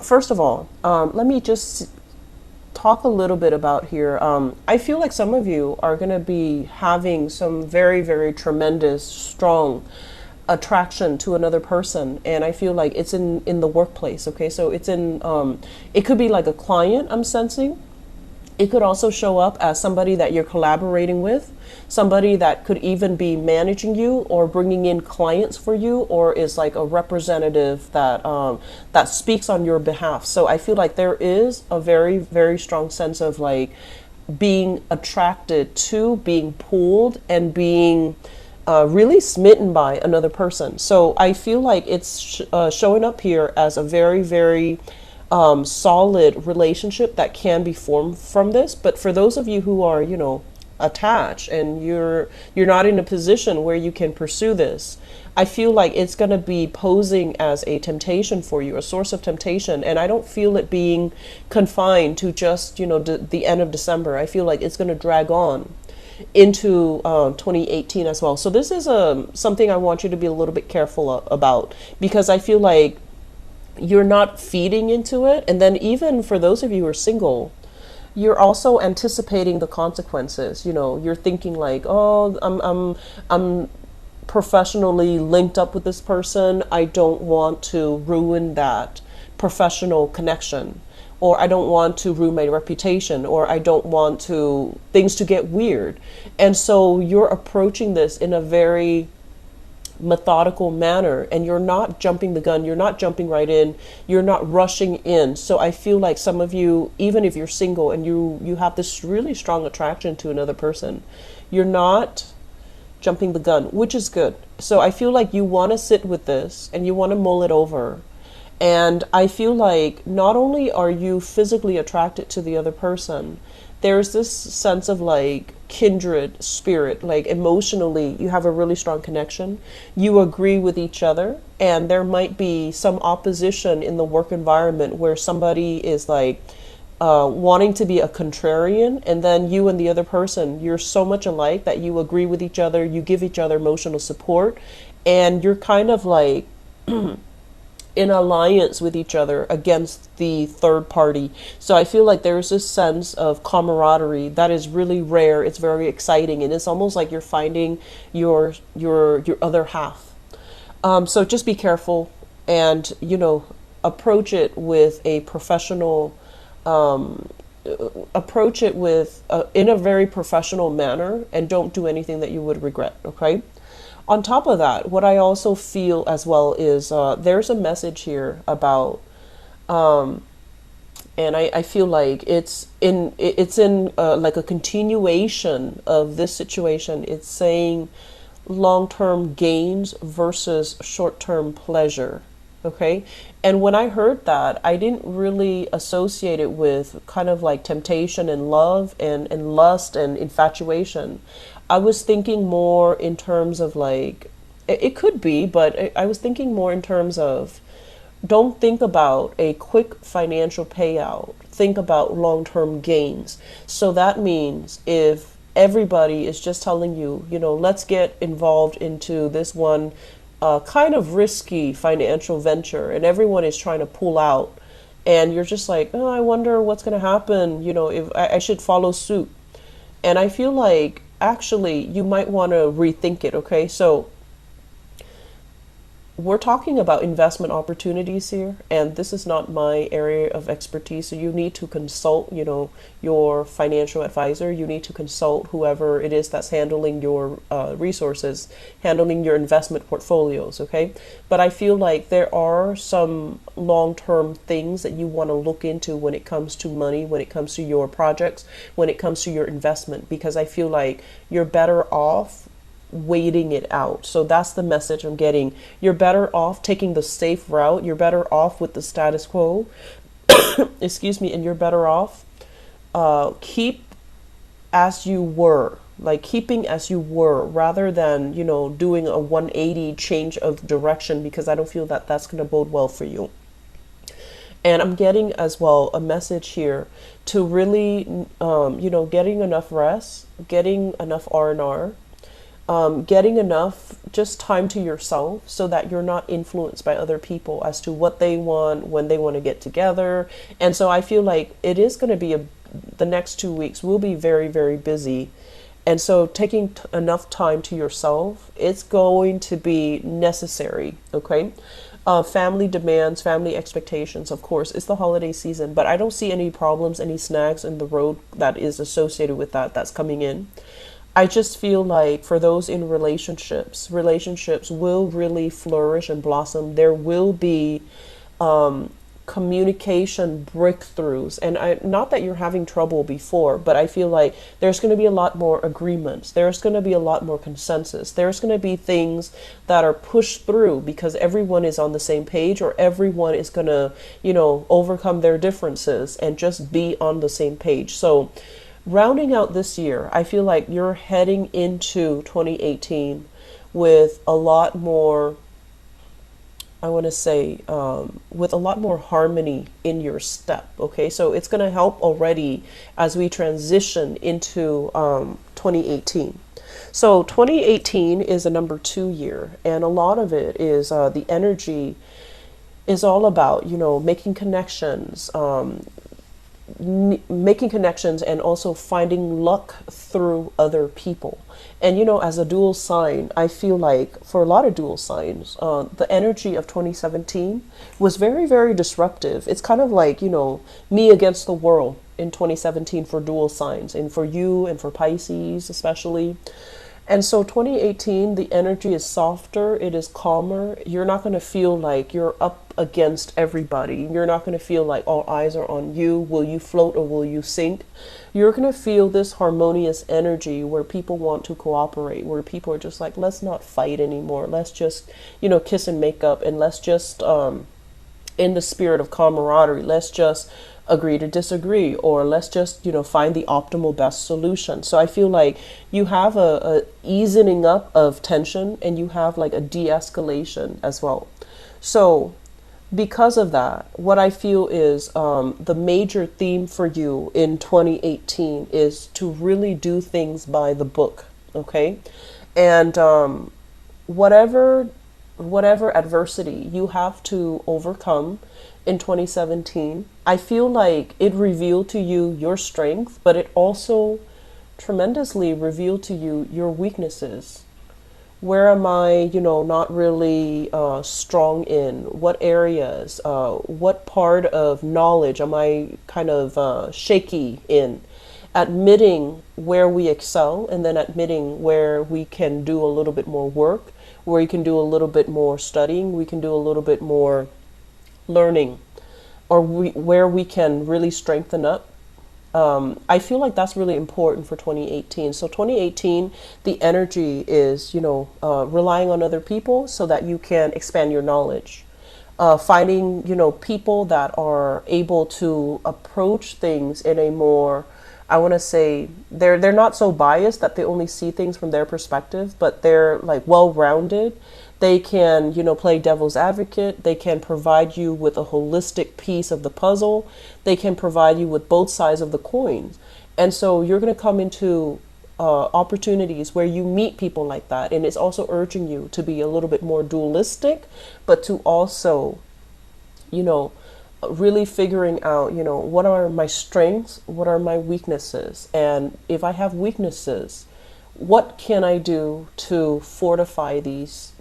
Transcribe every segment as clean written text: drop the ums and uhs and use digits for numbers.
First of all, let me just talk a little bit about here. I feel like some of you are going to be having some very, very tremendous, strong attraction to another person, and I feel like it's in the workplace. Okay, so it's in it could be like a client I'm sensing. It could also show up as somebody that you're collaborating with, somebody that could even be managing you or bringing in clients for you, or is like a representative that speaks on your behalf. So I feel like there is a very, very strong sense of like being attracted to, being pulled, and being really smitten by another person. So I feel like it's showing up here as a very, very solid relationship that can be formed from this. But for those of you who are, attached and you're not in a position where you can pursue this, I feel like it's going to be posing as a temptation for you, a source of temptation. And I don't feel it being confined to just, the end of December. I feel like it's going to drag on into 2018 as well. So this is something I want you to be a little bit careful about, because I feel like you're not feeding into it. And then even for those of you who are single, you're also anticipating the consequences. You're thinking like, oh, I'm professionally linked up with this person. I don't want to ruin that professional connection, or I don't want to ruin my reputation, or I don't want things to get weird. And so you're approaching this in a very methodical manner, and you're not jumping the gun, you're not jumping right in, you're not rushing in. So I feel like some of you, even if you're single and you have this really strong attraction to another person, you're not jumping the gun, which is good. So I feel like you want to sit with this and you want to mull it over. And I feel like not only are you physically attracted to the other person, there's this sense of like kindred spirit, like emotionally you have a really strong connection, you agree with each other, and there might be some opposition in the work environment where somebody is like wanting to be a contrarian, and then you and the other person, you're so much alike that you agree with each other, you give each other emotional support, and you're kind of like in alliance with each other against the third party. So I feel like there's this sense of camaraderie that is really rare. It's very exciting, and it's almost like you're finding your other half. So just be careful, and approach it with a professional. Approach it with in a very professional manner, and don't do anything that you would regret. Okay. On top of that, what I also feel as well is there's a message here about, and I feel like it's in like a continuation of this situation. It's saying long-term gains versus short-term pleasure. Okay. And when I heard that, I didn't really associate it with kind of like temptation and love and lust and infatuation. I was thinking more in terms of like, it could be, but I was thinking more in terms of, don't think about a quick financial payout. Think about long-term gains. So that means if everybody is just telling you, let's get involved into this one kind of risky financial venture, and everyone is trying to pull out, and you're just like, oh, I wonder what's going to happen, if I should follow suit. And I feel like actually you might want to rethink it. Okay, so we're talking about investment opportunities here, and this is not my area of expertise. So you need to consult, your financial advisor. You need to consult whoever it is that's handling your resources, handling your investment portfolios. Okay, but I feel like there are some long-term things that you want to look into when it comes to money, when it comes to your projects, when it comes to your investment, because I feel like you're better off waiting it out. So that's the message I'm getting. You're better off taking the safe route. You're better off with the status quo. Excuse me. And you're better off keep as you were, like keeping as you were, rather than doing a 180 change of direction, because I don't feel that that's going to bode well for you. And I'm getting as well a message here to really getting enough rest, getting enough R&R, getting enough just time to yourself so that you're not influenced by other people as to what they want, when they want to get together. And so I feel like it is going to be the next 2 weeks will be very, very busy. And so taking enough time to yourself, it's going to be necessary, okay? Family demands, family expectations, of course, it's the holiday season, but I don't see any problems, any snags in the road that is associated with that's coming in. I just feel like for those in relationships will really flourish and blossom. There will be communication breakthroughs. And not that you're having trouble before, but I feel like there's going to be a lot more agreements. There's going to be a lot more consensus. There's going to be things that are pushed through because everyone is on the same page, or everyone is going to, overcome their differences and just be on the same page. So rounding out this year, I feel like you're heading into 2018 with a lot more, I want to say, with a lot more harmony in your step. Okay, so it's going to help already as we transition into 2018. So 2018 is a number 2 year, and a lot of it is the energy is all about, making connections, and also finding luck through other people. And as a dual sign, I feel like for a lot of dual signs, the energy of 2017 was very, very disruptive. It's kind of like, me against the world in 2017 for dual signs, and for you and for Pisces especially. And so 2018, the energy is softer, it is calmer. You're not going to feel like you're up against everybody. You're not going to feel like all eyes are on you. Will you float or will you sink? You're going to feel this harmonious energy where people want to cooperate, where people are just like, let's not fight anymore. Let's just, kiss and make up, and let's just, in the spirit of camaraderie, let's just agree to disagree, or let's just find the optimal best solution. So I feel like you have a easing up of tension, and you have like a de-escalation as well. So because of that, what I feel is the major theme for you in 2018 is to really do things by the book, okay? And whatever adversity you have to overcome in 2017, I feel like it revealed to you your strength, but it also tremendously revealed to you your weaknesses. Where am I, not really strong in? What areas? What part of knowledge am I kind of shaky in? Admitting where we excel, and then admitting where we can do a little bit more work, where you can do a little bit more studying, we can do a little bit more learning, or where we can really strengthen up. I feel like that's really important for 2018. So 2018, the energy is, relying on other people so that you can expand your knowledge. Finding, people that are able to approach things in a more, I want to say, they're not so biased that they only see things from their perspective, but they're like well-rounded. They can, play devil's advocate. They can provide you with a holistic piece of the puzzle. They can provide you with both sides of the coin. And so you're going to come into opportunities where you meet people like that. And it's also urging you to be a little bit more dualistic, but to also, really figuring out, what are my strengths? What are my weaknesses? And if I have weaknesses, what can I do to fortify these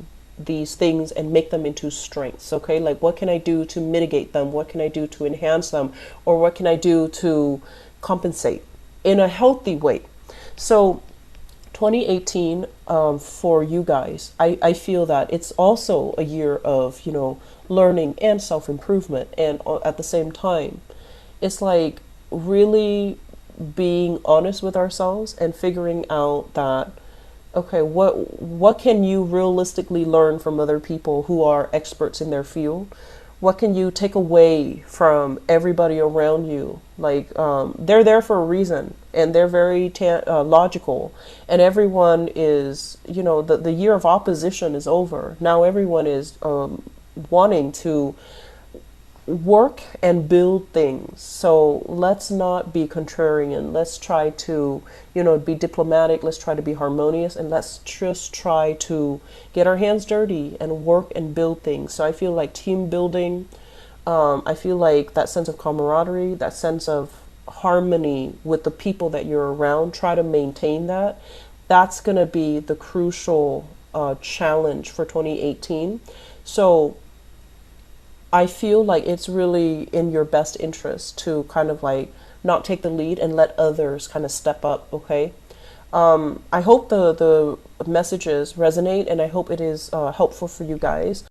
things and make them into strengths? Okay, like what can I do to mitigate them? What can I do to enhance them? Or what can I do to compensate in a healthy way? So 2018, for you guys, I feel that it's also a year of, learning and self-improvement. And at the same time, it's like really being honest with ourselves and figuring out that, okay, what can you realistically learn from other people who are experts in their field? What can you take away from everybody around you? Like, they're there for a reason, and they're very logical, and everyone is, the year of opposition is over. Now everyone is wanting to work and build things. So let's not be contrarian. Let's try to, be diplomatic. Let's try to be harmonious, and let's just try to get our hands dirty and work and build things. So I feel like team building. I feel like that sense of camaraderie, that sense of harmony with the people that you're around, try to maintain that. That's going to be the crucial challenge for 2018. So I feel like it's really in your best interest to kind of like not take the lead and let others kind of step up, okay? I hope the messages resonate, and I hope it is helpful for you guys.